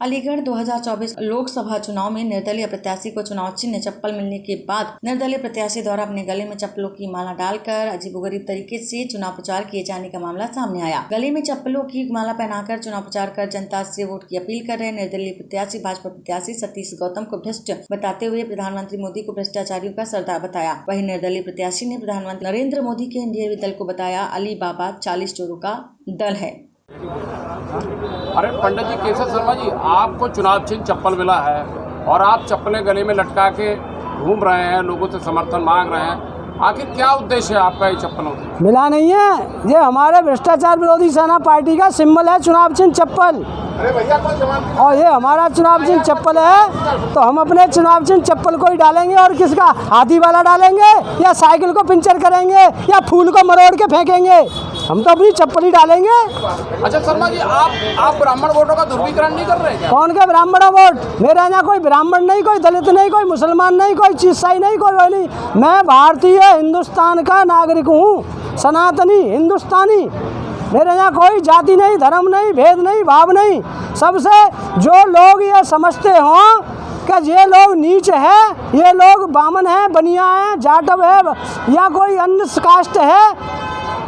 अलीगढ़ 2024 लोकसभा चुनाव में निर्दलीय प्रत्याशी को चुनाव चिन्ह चप्पल मिलने के बाद निर्दलीय प्रत्याशी द्वारा अपने गले में चप्पलों की माला डालकर अजीबोगरीब तरीके से चुनाव प्रचार किए जाने का मामला सामने आया। गले में चप्पलों की माला पहनाकर चुनाव प्रचार कर जनता से वोट की अपील कर रहे निर्दलीय प्रत्याशी भाजपा प्रत्याशी सतीश गौतम को भ्रष्ट बताते हुए प्रधानमंत्री मोदी को भ्रष्टाचारियों का सरदार बताया। वहीं निर्दलीय प्रत्याशी ने प्रधानमंत्री नरेंद्र मोदी के एनडीए दल को बताया अली बाबा 40 चोरों का दल है। अरे पंडित जी केशव शर्मा जी, आपको चुनाव चिन्ह चप्पल मिला है और आप चप्पलें गले में लटका के घूम रहे हैं, लोगों से समर्थन मांग रहे हैं। आखिर क्या उद्देश्य है आपका ये चप्पलों से? मिला नहीं है, ये हमारे भ्रष्टाचार विरोधी सेना पार्टी का सिंबल है चुनाव चिन्ह चप्पल। और ये हमारा चुनाव चिन्ह चप्पल है तो हम अपने चुनाव चिन्ह चप्पल को ही डालेंगे। और किसका? हाथी वाला डालेंगे या साइकिल को पंचर करेंगे या फूल को मरोड़ के फेंकेंगे? हम तो अपनी चप्पल ही डालेंगे। अच्छा शर्मा जी, आप ब्राह्मण वोटों का ध्रुवीकरण नहीं कर रहे क्या? कौन के ब्राह्मण वोट? मेरा यहाँ कोई ब्राह्मण नहीं, कोई दलित नहीं, कोई मुसलमान नहीं, कोई ईसाई नहीं, कोई वो नहीं। मैं भारतीय हिंदुस्तान का नागरिक हूँ, सनातनी हिंदुस्तानी। मेरे यहाँ कोई जाति नहीं, धर्म नहीं, भेद नहीं, भाव नहीं। सबसे जो लोग ये समझते हों कि ये लोग नीच है, ये लोग बामन है, बनिया है, जाटव है या कोई अन्य कास्ट है,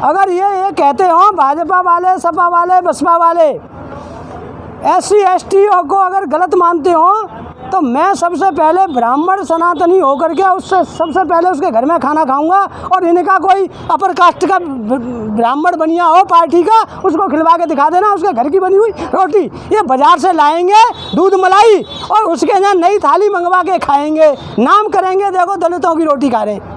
अगर ये कहते हों भाजपा वाले, सपा वाले, बसपा वाले SC ST को अगर गलत मानते हों तो मैं सबसे पहले ब्राह्मण सनातनी होकर के उससे सबसे पहले उसके घर में खाना खाऊंगा। और इनका कोई अपर कास्ट का ब्राह्मण बनिया हो पार्टी का, उसको खिलवा के दिखा देना उसके घर की बनी हुई रोटी। ये बाजार से लाएंगे दूध मलाई और उसके यहाँ नई थाली मंगवा के खाएंगे, नाम करेंगे देखो दलितों की रोटी खा रहे।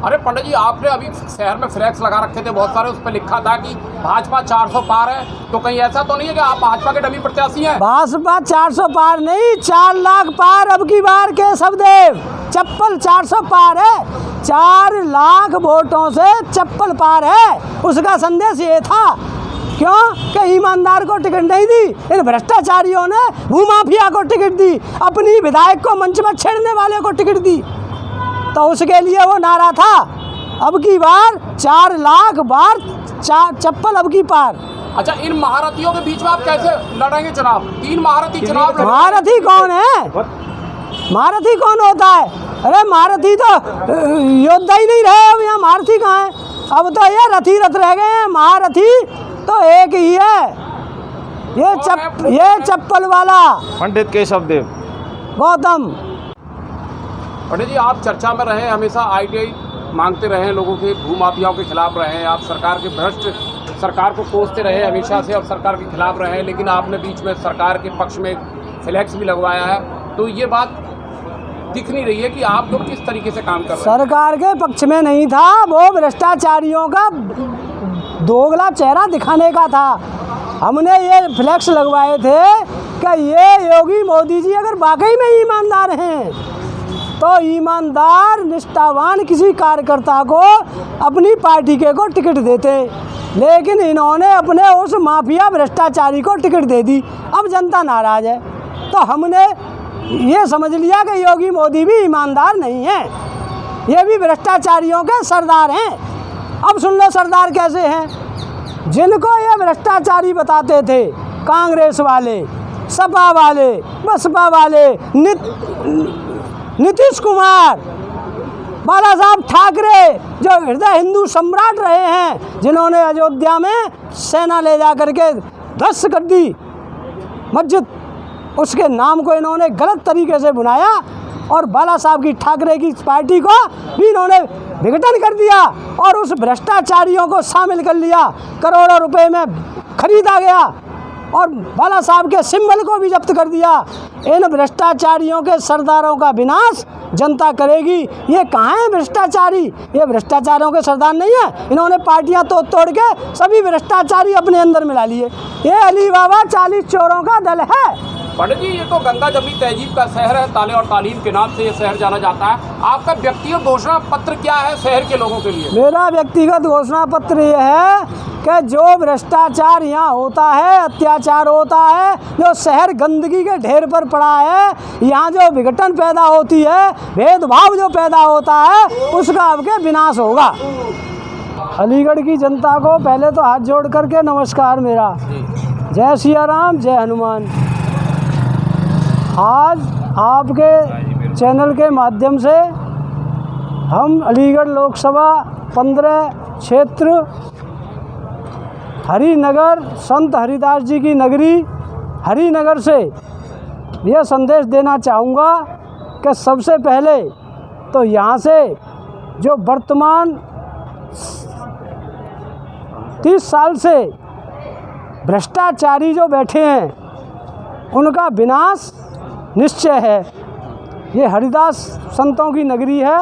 अरे पंडित जी, आपने अभी शहर में फ्लैक्स लगा रखे थे बहुत सारे, उस पर लिखा था कि भाजपा 400 पार है। तो कहीं ऐसा तो नहीं है कि आप भाजपा के डमी प्रत्याशी हैं? भाजपा 400 पार नहीं, 4 लाख पार अब की बार के शब्देव। चप्पल 400 पार है, 4 लाख वोटों से चप्पल पार है। उसका संदेश ये था क्यों कि ईमानदार को टिकट नहीं दी, इन भ्रष्टाचारियों ने भूमाफिया को टिकट दी, अपनी विधायक को मंच पर छेड़ने वाले को टिकट दी। तो उसके लिए वो नारा था अब की बार 4 लाख बार चप्पल अब की पार। अच्छा, इन महारथियों के बीच में आप कैसे लड़ेंगे चुनाव? 3 महारथी चुनाव। महारथी कौन है? महारथी कौन होता है? अरे महारथी तो योद्धा ही नहीं रहे, अब यहाँ महारथी कहाँ है? अब तो ये रथी रथ रह गए हैं, महारथी तो एक ही है, ये चप्पल वाला पंडित केशव देव गौतम। पंडित जी, आप चर्चा में रहे, हमेशा ITI मांगते रहे, लोगों के भूमाफियाओं के खिलाफ रहे, आप सरकार के भ्रष्ट सरकार को कोसते रहे हमेशा से और सरकार के खिलाफ रहे, लेकिन आपने बीच में सरकार के पक्ष में फ्लैक्स भी लगवाया है। तो ये बात दिख नहीं रही है कि आप लोग किस तरीके से काम कर रहे हैं। सरकार के पक्ष में नहीं था, वो भ्रष्टाचारियों का दोगला चेहरा दिखाने का था। हमने ये फ्लैक्स लगवाए थे कि ये योगी मोदी जी अगर वाकई में ईमानदार हैं तो ईमानदार निष्ठावान किसी कार्यकर्ता को अपनी पार्टी के को टिकट देते, लेकिन इन्होंने अपने उस माफिया भ्रष्टाचारी को टिकट दे दी। अब जनता नाराज है तो हमने ये समझ लिया कि योगी मोदी भी ईमानदार नहीं है, ये भी भ्रष्टाचारियों के सरदार हैं। अब सुन लो सरदार कैसे हैं। जिनको ये भ्रष्टाचारी बताते थे कांग्रेस वाले, सपा वाले, बसपा वाले, नीतीश कुमार, बाला साहब ठाकरे जो हृदय हिंदू सम्राट रहे हैं, जिन्होंने अयोध्या में सेना ले जा करके ध्वस्त कर दी मस्जिद, उसके नाम को इन्होंने गलत तरीके से बुनाया और बाला साहब की ठाकरे की पार्टी को भी इन्होंने विघटन कर दिया और उस भ्रष्टाचारियों को शामिल कर लिया। करोड़ों रुपए में खरीदा गया और बाला साहब के सिंबल को भी जब्त कर दिया। इन भ्रष्टाचारियों के सरदारों का विनाश जनता करेगी। ये कहाँ है भ्रष्टाचारी? ये भ्रष्टाचारियों के सरदार नहीं है, इन्होंने पार्टियां तोड़ के सभी भ्रष्टाचारी अपने अंदर मिला लिए। ये अली बाबा 40 चोरों का दल है। पंडित जी, ये तो गंगा जमुनी तहजीब का शहर है, ताले और तालीम के नाम से ये शहर जाना जाता है। आपका व्यक्तिगत घोषणा पत्र क्या है शहर के लोगों के लिए? मेरा व्यक्तिगत घोषणा पत्र ये है कि जो भ्रष्टाचार यहाँ होता है, अत्याचार होता है, जो शहर गंदगी के ढेर पर पड़ा है, यहाँ जो विघटन पैदा होती है, भेदभाव जो पैदा होता है, उसका अब के विनाश होगा। अलीगढ़ की जनता को पहले तो हाथ जोड़ करके नमस्कार मेरा। जय सिया राम, जय हनुमान। आज आपके चैनल के माध्यम से हम अलीगढ़ लोकसभा 15 क्षेत्र हरिनगर संत हरिदास जी की नगरी हरिनगर से यह संदेश देना चाहूँगा कि सबसे पहले तो यहाँ से जो वर्तमान 30 साल से भ्रष्टाचारी जो बैठे हैं उनका विनाश निश्चय है। ये हरिदास संतों की नगरी है,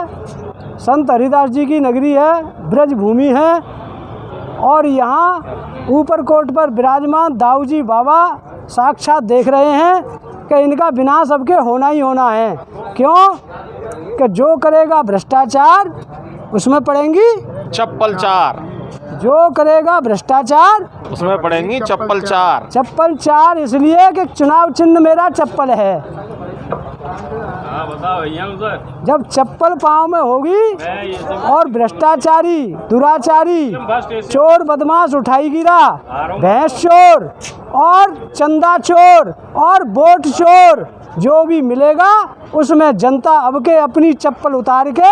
संत हरिदास जी की नगरी है, ब्रज भूमि है और यहाँ ऊपरकोट पर विराजमान दाऊ जी बाबा साक्षात देख रहे हैं कि इनका विनाश अब के होना ही होना है। क्यों कि जो करेगा भ्रष्टाचार उसमें पड़ेंगी चप्पल चार, जो करेगा भ्रष्टाचार उसमें पड़ेंगी चप्पल चार। चप्पल चार इसलिए कि चुनाव चिन्ह मेरा चप्पल है। जब चप्पल पाँव में होगी और भ्रष्टाचारी दुराचारी चोर बदमाश उठाई गिरा भैंस चोर और चंदा चोर और वोट चोर जो भी मिलेगा उसमें जनता अब के अपनी चप्पल उतार के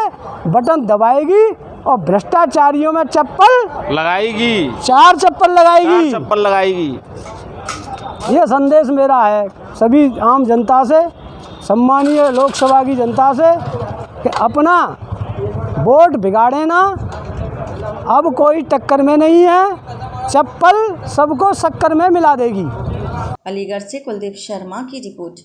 बटन दबाएगी और भ्रष्टाचारियों में चप्पल लगाएगी, चार चप्पल लगाएगी, चप्पल लगाएगी। ये संदेश मेरा है सभी आम जनता से, सम्मानीय लोकसभा की जनता से कि अपना वोट बिगाड़े ना। अब कोई टक्कर में नहीं है, चप्पल सबको शक्कर में मिला देगी। अलीगढ़ से कुलदीप शर्मा की रिपोर्ट।